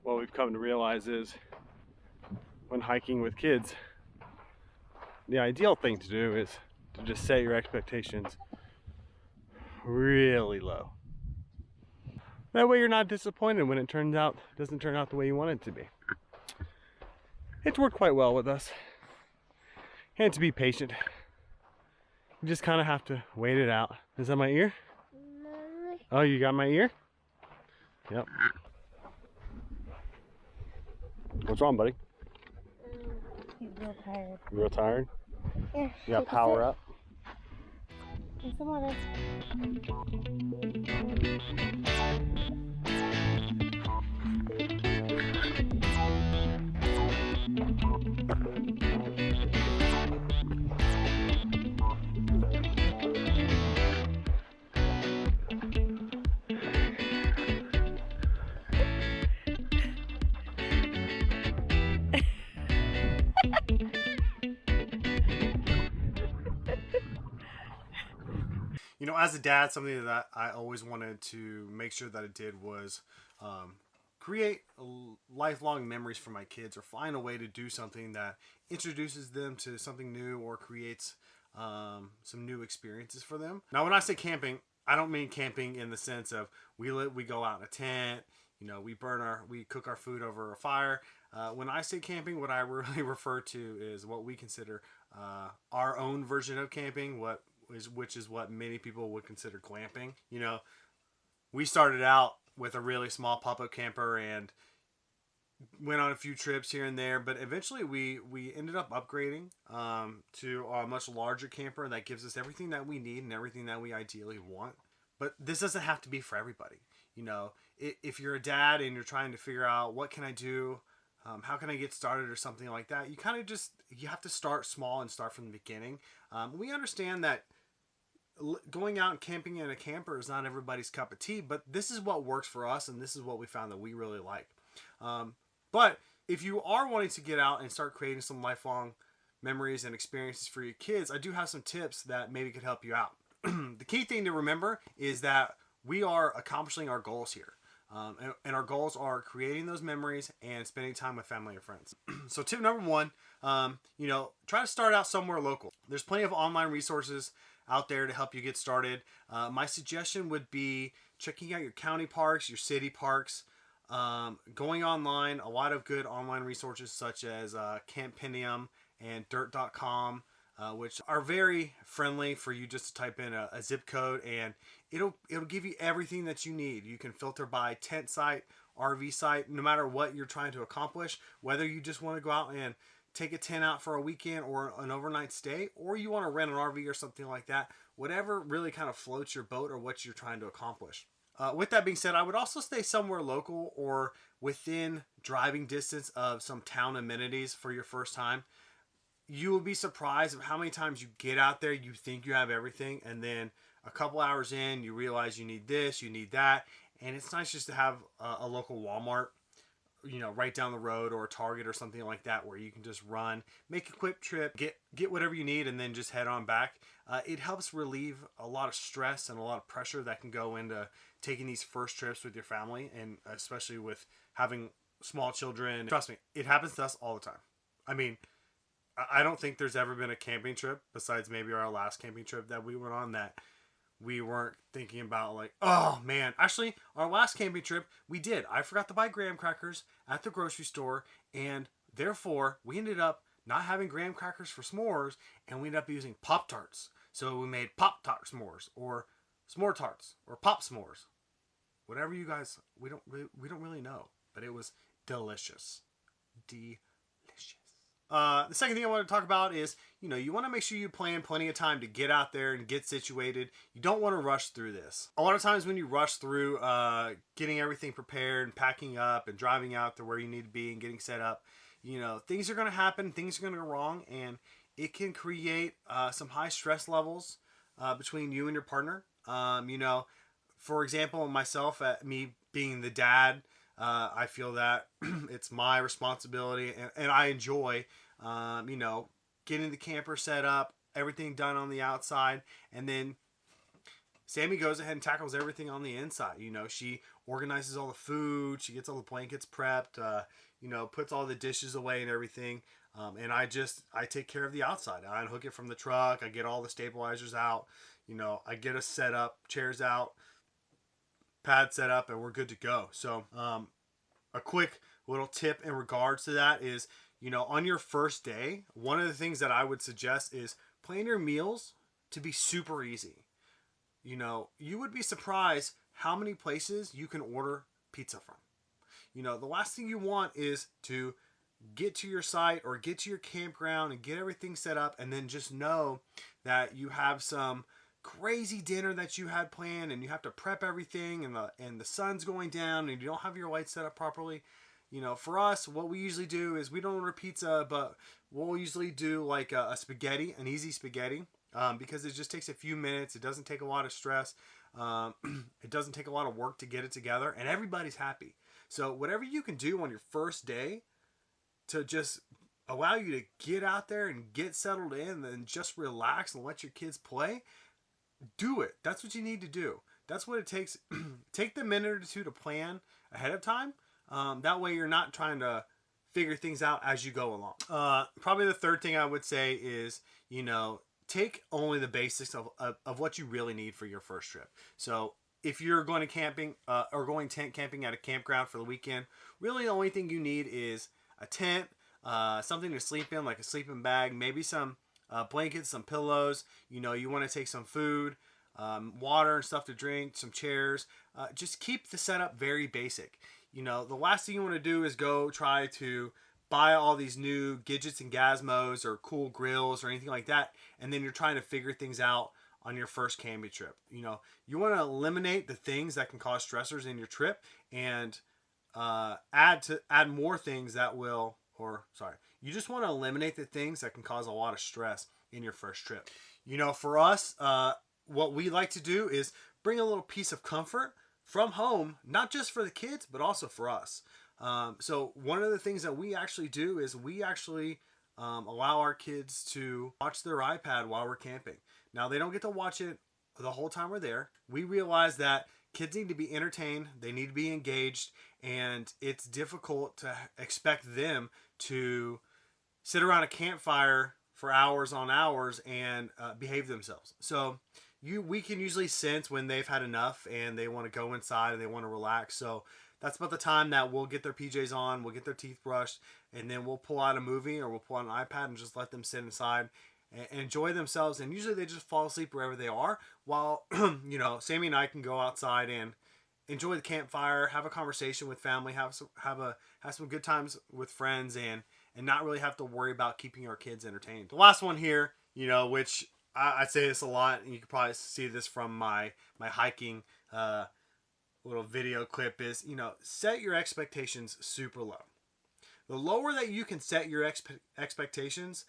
what we've come to realize is when hiking with kids, the ideal thing to do is to just set your expectations really low. That way you're not disappointed when it doesn't turn out the way you want it to be. It's worked quite well with us. And to be patient. You just kind of have to wait it out. Is that my ear? Oh, you got my ear? Yep. What's wrong, buddy? He's real tired. You real tired? Yeah. You got power up? And some of this. You know, as a dad, something that I always wanted to make sure that I did was create lifelong memories for my kids, or find a way to do something that introduces them to something new or creates some new experiences for them. Now, when I say camping, I don't mean camping in the sense of we go out in a tent, you know, we cook our food over a fire. When I say camping, what I really refer to is what we consider our own version of camping, which is what many people would consider glamping. You know, we started out with a really small pop-up camper and went on a few trips here and there, but eventually we ended up upgrading to a much larger camper that gives us everything that we need and everything that we ideally want. But this doesn't have to be for everybody. You know, if you're a dad and you're trying to figure out what can I do, how can I get started or something like that, you have to start small and start from the beginning. We understand that going out and camping in a camper is not everybody's cup of tea, but this is what works for us, and this is what we found that we really like. But if you are wanting to get out and start creating some lifelong memories and experiences for your kids, I do have some tips that maybe could help you out. The key thing to remember is that we are accomplishing our goals here. And our goals are creating those memories and spending time with family and friends. So tip number one, try to start out somewhere local. There's plenty of online resources out there to help you get started. My suggestion would be checking out your county parks, your city parks, going online. A lot of good online resources such as Campendium and Dirt.com, which are very friendly for you just to type in a zip code, and it'll give you everything that you need. You can filter by tent site, RV site, no matter what you're trying to accomplish, whether you just want to go out and take a tent out for a weekend or an overnight stay, or you want to rent an RV or something like that. Whatever really kind of floats your boat or what you're trying to accomplish. With that being said, I would also stay somewhere local or within driving distance of some town amenities for your first time. You will be surprised of how many times you get out there, you think you have everything, and then a couple hours in, you realize you need this, you need that, and it's nice just to have a local Walmart, you know, right down the road, or a Target or something like that, where you can just run, make a quick trip, get whatever you need, and then just head on back. It helps relieve a lot of stress and a lot of pressure that can go into taking these first trips with your family, and especially with having small children. Trust me, it happens to us all the time. I mean, I don't think there's ever been a camping trip, besides maybe our last camping trip that we went on, that we weren't thinking about like, oh man. Actually, our last camping trip, we did. I forgot to buy graham crackers at the grocery store, and therefore we ended up not having graham crackers for s'mores, and we ended up using Pop-Tarts. So we made Pop-Tart s'mores, or s'more tarts, or pop s'mores. Whatever you guys, we don't really know, but it was delicious. Delicious. The second thing I want to talk about is, you want to make sure you plan plenty of time to get out there and get situated. You don't want to rush through this. A lot of times when you rush through getting everything prepared and packing up and driving out to where you need to be and getting set up, things are going to happen, things are going to go wrong, and it can create some high stress levels between you and your partner. For example, myself, me being the dad, I feel that it's my responsibility, and I enjoy, getting the camper set up, everything done on the outside, and then Sammy goes ahead and tackles everything on the inside. You know, she organizes all the food, she gets all the blankets prepped, you know, puts all the dishes away and everything. And I take care of the outside. I unhook it from the truck. I get all the stabilizers out. You know, I get us set up, chairs out, pad set up, and we're good to go. So, a quick little tip in regards to that is, you know, on your first day, one of the things that I would suggest is plan your meals to be super easy. You know, you would be surprised how many places you can order pizza from. You know, the last thing you want is to get to your site or get to your campground and get everything set up and then just know that you have some crazy dinner that you had planned and you have to prep everything and the sun's going down and you don't have your lights set up properly. You know, for us, what we usually do is we don't order pizza, but we'll usually do like a spaghetti, an easy spaghetti, because it just takes a few minutes. It doesn't take a lot of stress. It doesn't take a lot of work to get it together, and everybody's happy. So whatever you can do on your first day to just allow you to get out there and get settled in and just relax and let your kids play, do it. That's what you need to do. That's what it takes. Take the minute or two to plan ahead of time. That way you're not trying to figure things out as you go along. Probably the third thing I would say is, you know, take only the basics of what you really need for your first trip. So if you're going to camping or going tent camping at a campground for the weekend, really the only thing you need is a tent, something to sleep in, like a sleeping bag, maybe some blankets, some pillows. You know, you want to take some food, water and stuff to drink, some chairs. Just keep the setup very basic. You know, the last thing you want to do is go try to buy all these new gadgets and gizmos or cool grills or anything like that, and then you're trying to figure things out on your first camping trip. You know, you want to eliminate the things that can cause stressors in your trip and add more things that will, you just want to eliminate the things that can cause a lot of stress in your first trip. You know, for us, what we like to do is bring a little piece of comfort from home, not just for the kids, but also for us. So one of the things that we actually do is we actually allow our kids to watch their iPad while we're camping. Now, they don't get to watch it the whole time we're there. We realize that kids need to be entertained, they need to be engaged, and it's difficult to expect them to sit around a campfire for hours on hours and behave themselves. So we can usually sense when they've had enough and they want to go inside and they want to relax. So that's about the time that we'll get their PJs on, we'll get their teeth brushed, and then we'll pull out a movie or we'll pull out an iPad and just let them sit inside and enjoy themselves. And usually they just fall asleep wherever they are while, you know, Sammy and I can go outside and enjoy the campfire, have a conversation with family, have some good times with friends, and not really have to worry about keeping our kids entertained. The last one here, you know, which I say this a lot, and you can probably see this from my hiking little video clip, is, you know, set your expectations super low. The lower that you can set your expectations,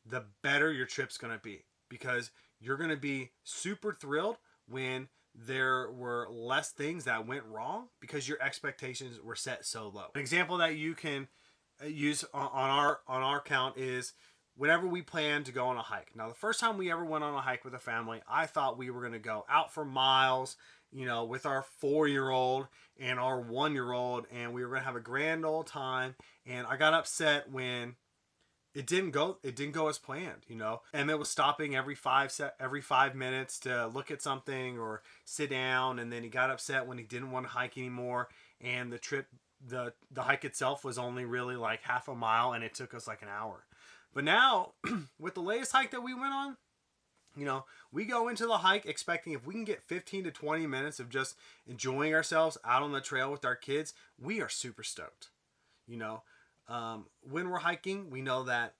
the better your trip's going to be, because you're going to be super thrilled when there were less things that went wrong because your expectations were set so low. An example that you can use on our count is whenever we plan to go on a hike. Now, the first time we ever went on a hike with a family, I thought we were going to go out for miles, you know, with our 4-year-old and our 1-year-old, and we were going to have a grand old time. And I got upset when it didn't go as planned, you know. Emmett was stopping every 5 minutes to look at something or sit down, and then he got upset when he didn't want to hike anymore. And the hike itself was only really like half a mile, and it took us like an hour. But now, with the latest hike that we went on, you know, we go into the hike expecting if we can get 15 to 20 minutes of just enjoying ourselves out on the trail with our kids, we are super stoked. You know, when we're hiking, we know that,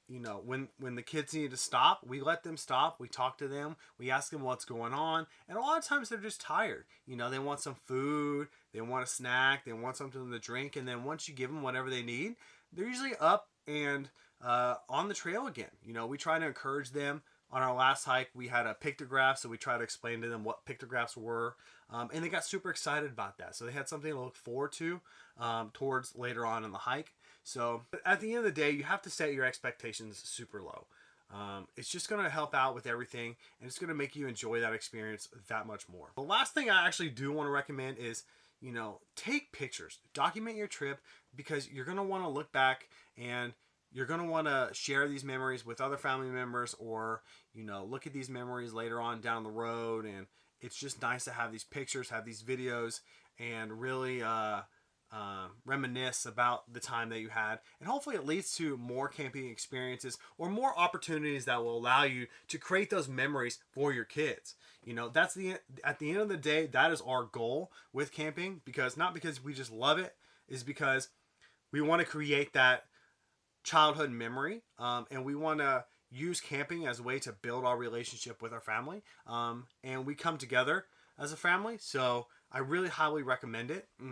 you know, when the kids need to stop, we let them stop. We talk to them. We ask them what's going on. And a lot of times they're just tired. You know, they want some food. They want a snack. They want something to drink. And then once you give them whatever they need, they're usually up and on the trail again. You know, we try to encourage them. On our last hike, we had a pictograph, so we tried to explain to them what pictographs were, and they got super excited about that. So they had something to look forward to towards later on in the hike. So at the end of the day, you have to set your expectations super low. It's just going to help out with everything, and it's going to make you enjoy that experience that much more. The last thing I actually do want to recommend is, you know, take pictures, document your trip, because you're going to want to look back and you're going to want to share these memories with other family members, or, you know, look at these memories later on down the road. And it's just nice to have these pictures, have these videos, and really reminisce about the time that you had. And hopefully it leads to more camping experiences or more opportunities that will allow you to create those memories for your kids. You know, that's at the end of the day, that is our goal with camping, because not because we just love it, is because we want to create that childhood memory, and we want to use camping as a way to build our relationship with our family, and we come together as a family. So I really highly recommend it. You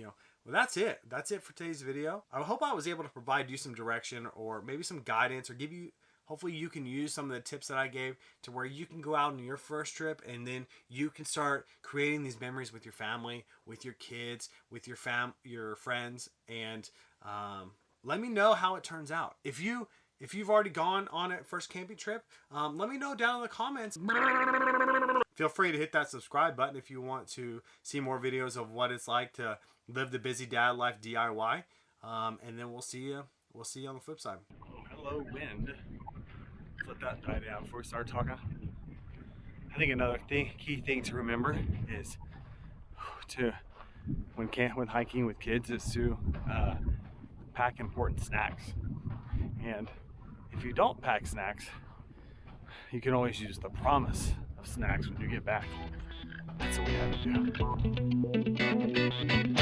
know, well, that's it. That's it for today's video. I hope I was able to provide you some direction, or maybe some guidance, or give you, hopefully you can use some of the tips that I gave to where you can go out on your first trip, and then you can start creating these memories with your family, with your kids, with your friends, and let me know how it turns out. If you've already gone on a first camping trip, let me know down in the comments. Feel free to hit that subscribe button if you want to see more videos of what it's like to live the busy dad life DIY. And then we'll see you on the flip side. Hello, wind. Let's let that die down before we start talking. I think another key thing to remember is when hiking with kids is to pack important snacks. And if you don't pack snacks, you can always use the promise of snacks when you get back. That's what we have to do.